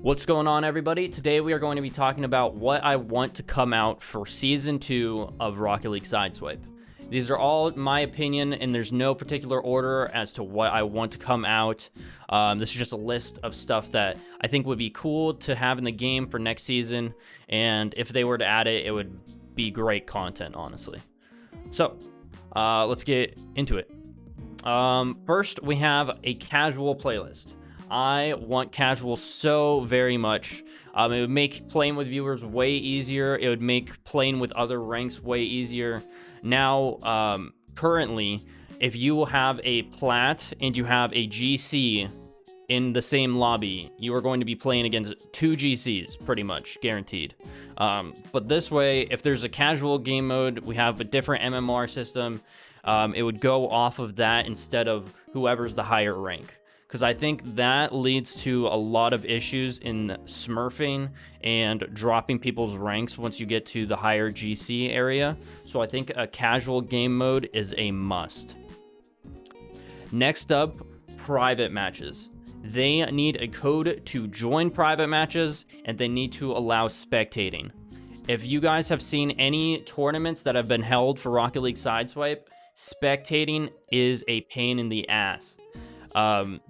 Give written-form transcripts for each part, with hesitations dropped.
What's going on, everybody? Today we are going to be talking about what I want to come out for Season 2 of Rocket League Sideswipe. These are all my opinion, and there's no particular order as to what I want to come out. This is just a list of stuff that I think would be cool to have in the game for next season, and if they were to add it, it would be great content, honestly. So, let's get into it. First, we have a casual playlist. I want casual so very much. It would make playing with viewers way easier. It would make playing with other ranks way easier. Now, currently, if you have a plat and you have a GC in the same lobby, you are going to be playing against 2 GCs, pretty much, guaranteed. But this way, if there's a casual game mode, we have a different MMR system. It would go off of that instead of whoever's the higher rank. Because I think that leads to a lot of issues in smurfing and dropping people's ranks once you get to the higher GC area. So I think a casual game mode is a must. Next up, private matches. They need a code to join private matches, and they need to allow spectating. If you guys have seen any tournaments that have been held for Rocket League Sideswipe, spectating is a pain in the ass.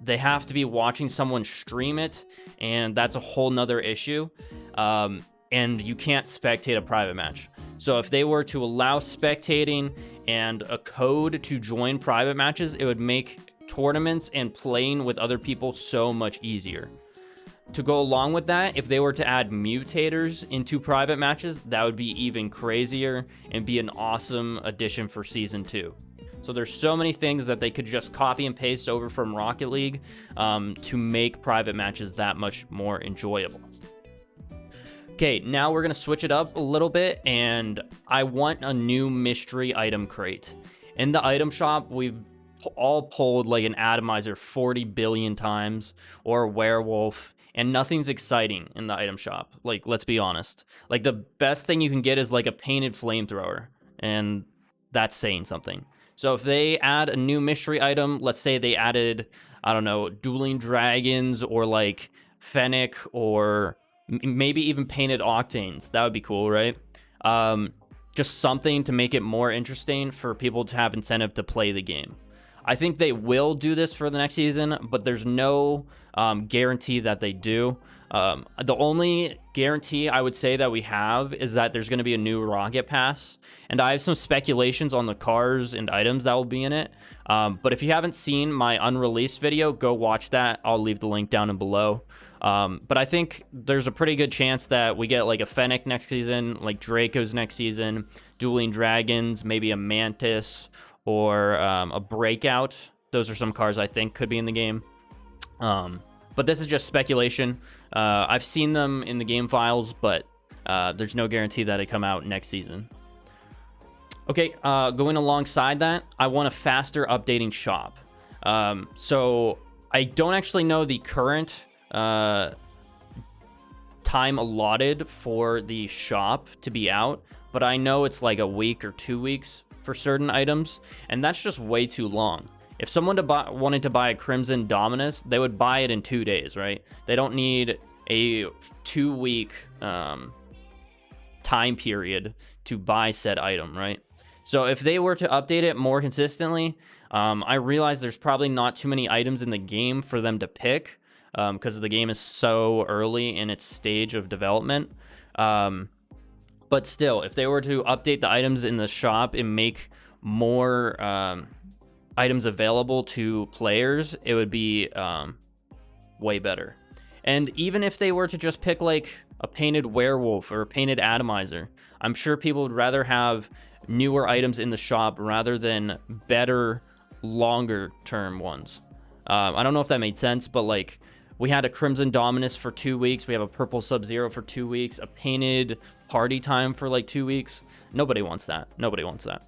They have to be watching someone stream it, and that's a whole nother issue. And you can't spectate a private match. So if they were to allow spectating and a code to join private matches, it would make tournaments and playing with other people so much easier. To go along with that, if they were to add mutators into private matches, that would be even crazier and be an awesome addition for Season 2. So there's so many things that they could just copy and paste over from Rocket League to make private matches that much more enjoyable. Okay, now we're going to switch it up a little bit, and I want a new mystery item crate. In the item shop, we've all pulled like an atomizer 40 billion times or a werewolf, and nothing's exciting in the item shop. Like, let's be honest. Like, the best thing you can get is like a painted flamethrower, and that's saying something. So if they add a new mystery item, let's say they added, I don't know, dueling dragons or like Fennec or maybe even painted octanes, that would be cool, right? Just something to make it more interesting for people to have incentive to play the game. I think they will do this for the next season, but there's no guarantee that they do. The only guarantee I would say that we have is that there's going to be a new rocket pass, and I have some speculations on the cars and items that will be in it. But if you haven't seen my unreleased video, go watch that. I'll leave the link down and below. But I think there's a pretty good chance that we get like a Fennec next season, like Draco's next season, dueling dragons, maybe a Mantis, or a Breakout. Those are some cars I think could be in the game. But this is just speculation. I've seen them in the game files, but there's no guarantee that they come out next season. Okay, going alongside that, I want a faster updating shop. So I don't actually know the current time allotted for the shop to be out, but I know it's like a week or 2 weeks for certain items, and that's just way too long. If someone wanted to buy a Crimson Dominus, they would buy it in 2 days, right? They don't need a 2-week time period to buy said item, right? So if they were to update it more consistently, I realize there's probably not too many items in the game for them to pick because the game is so early in its stage of development. But still, if they were to update the items in the shop and make more items available to players, it would be way better. And even if they were to just pick like a painted werewolf or a painted atomizer, I'm sure people would rather have newer items in the shop rather than better, longer term ones. I don't know if that made sense, but like we had a Crimson Dominus for 2 weeks. We have a purple Sub-Zero for 2 weeks, a painted Party Time for like 2 weeks. Nobody wants that. Nobody wants that.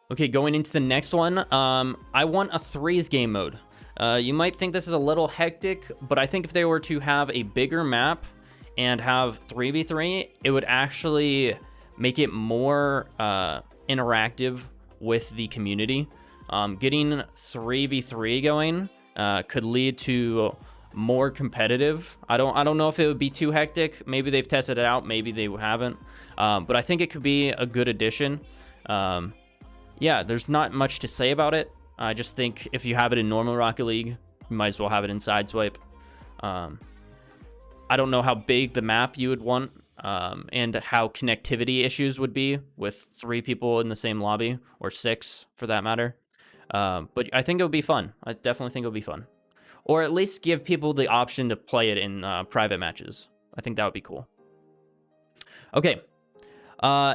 Okay, going into the next one, I want a threes game mode. You might think this is a little hectic, but I think if they were to have a bigger map and have 3v3, it would actually make it more interactive with the community. Getting 3v3 going could lead to more competitive. I don't know if it would be too hectic. Maybe they've tested it out, maybe they haven't. But I think it could be a good addition. Yeah, there's not much to say about it. I just think if you have it in normal Rocket League, you might as well have it in Sideswipe. I don't know how big the map you would want, and how connectivity issues would be with 3 people in the same lobby, or 6 for that matter. But I think it would be fun. I definitely think it would be fun. Or at least give people the option to play it in private matches. I think that would be cool. Okay.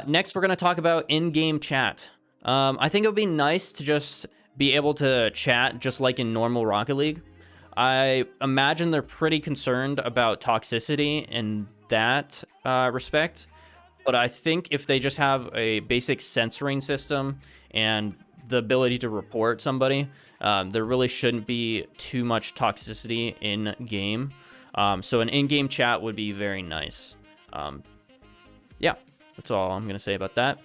Next, we're going to talk about in-game chat. I think it would be nice to just be able to chat just like in normal Rocket League. I imagine they're pretty concerned about toxicity in that respect. But I think if they just have a basic censoring system and the ability to report somebody, there really shouldn't be too much toxicity in game. So an in-game chat would be very nice. Yeah, that's all I'm gonna say about that.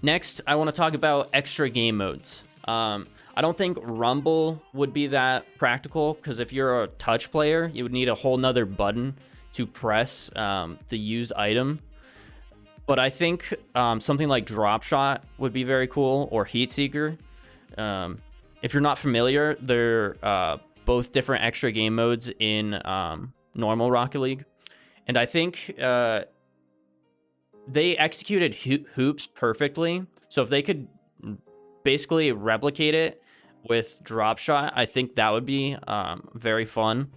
Next, I want to talk about extra game modes. I don't think Rumble would be that practical, because if you're a touch player, you would need a whole nother button to press the use item. But I think something like Drop Shot would be very cool, or Heat Seeker. If you're not familiar, they're both different extra game modes in normal Rocket League. And I think they executed hoops perfectly. So if they could basically replicate it with Drop Shot, I think that would be very fun.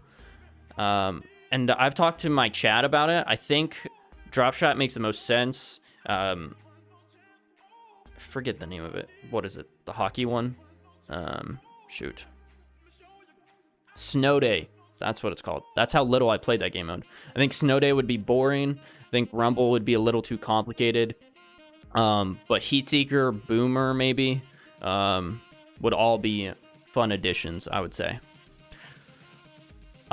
And I've talked to my chat about it. I think Drop Shot makes the most sense. Forget the name of it. What is it? The hockey one? Shoot. Snow Day. That's what it's called. That's how little I played that game mode. I think Snow Day would be boring. I think Rumble would be a little too complicated. But Heat Seeker, Boomer, maybe, would all be fun additions, I would say.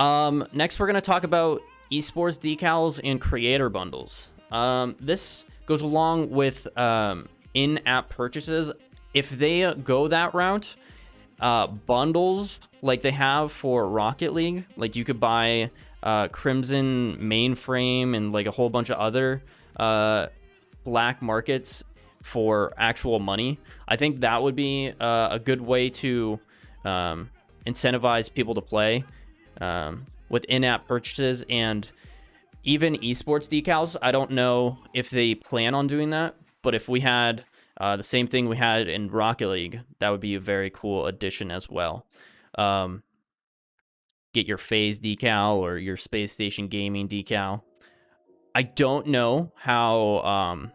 Next, we're going to talk about Esports Decals and creator bundles. This goes along with in-app purchases. If they go that route, bundles like they have for Rocket League, like you could buy Crimson mainframe and like a whole bunch of other black markets for actual money. I think that would be a good way to incentivize people to play with in-app purchases. And even esports decals, I don't know if they plan on doing that, but if we had the same thing we had in Rocket League, that would be a very cool addition as well. Get your FaZe decal or your Space Station Gaming decal. I don't know how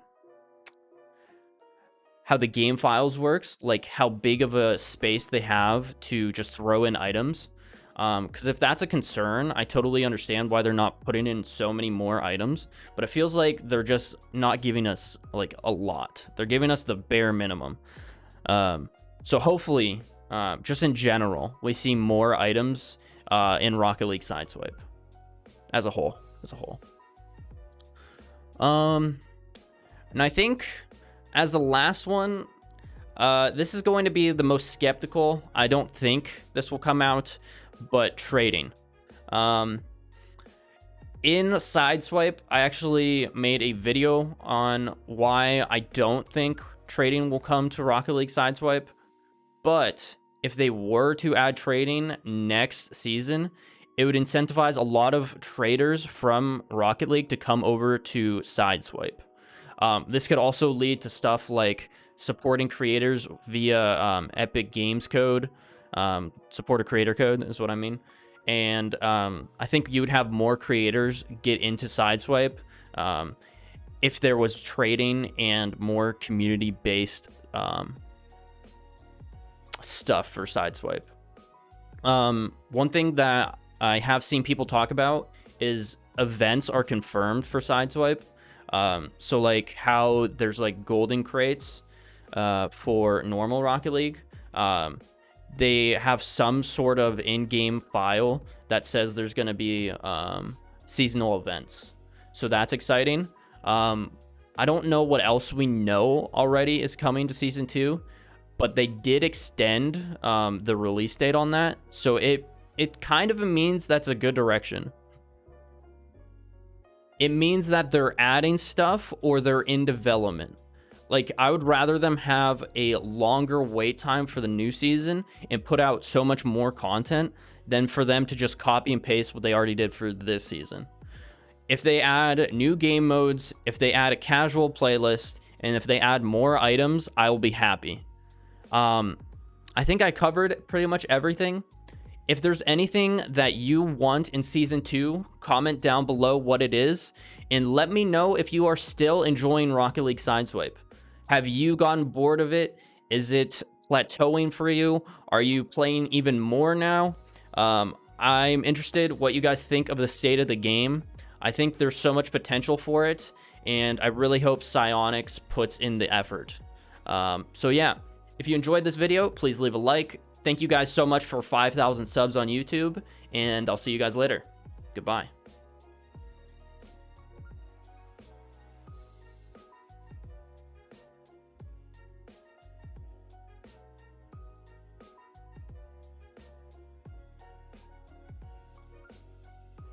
the game files works, like how big of a space they have to just throw in items. Because if that's a concern, I totally understand why they're not putting in so many more items. But it feels like they're just not giving us like a lot. They're giving us the bare minimum. So hopefully, just in general, we see more items in Rocket League Sideswipe as a whole. And I think as the last one, this is going to be the most skeptical. I don't think this will come out, but trading. In Sideswipe, I actually made a video on why I don't think trading will come to Rocket League Sideswipe. But if they were to add trading next season, it would incentivize a lot of traders from Rocket League to come over to Sideswipe. This could also lead to stuff like supporting creators via Epic Games code. Support a creator code is what I mean. And I think you would have more creators get into Sideswipe if there was trading and more community-based stuff for Sideswipe. One thing that I have seen people talk about is events are confirmed for Sideswipe. So like how there's like golden crates for normal Rocket League. They have some sort of in-game file that says there's going to be seasonal events. So that's exciting. I don't know what else we know already is coming to Season 2, but they did extend the release date on that. So it it kind of means that's a good direction. It means that they're adding stuff or they're in development. Like, I would rather them have a longer wait time for the new season and put out so much more content than for them to just copy and paste what they already did for this season. If they add new game modes, if they add a casual playlist, and if they add more items, I will be happy. I think I covered pretty much everything. If there's anything that you want in Season 2, comment down below what it is, and let me know if you are still enjoying Rocket League Sideswipe. Have you gotten bored of it? Is it plateauing for you? Are you playing even more now? I'm interested what you guys think of the state of the game. I think there's so much potential for it, and I really hope Psyonix puts in the effort. So yeah, if you enjoyed this video, please leave a like. Thank you guys so much for 5,000 subs on YouTube, and I'll see you guys later. Goodbye.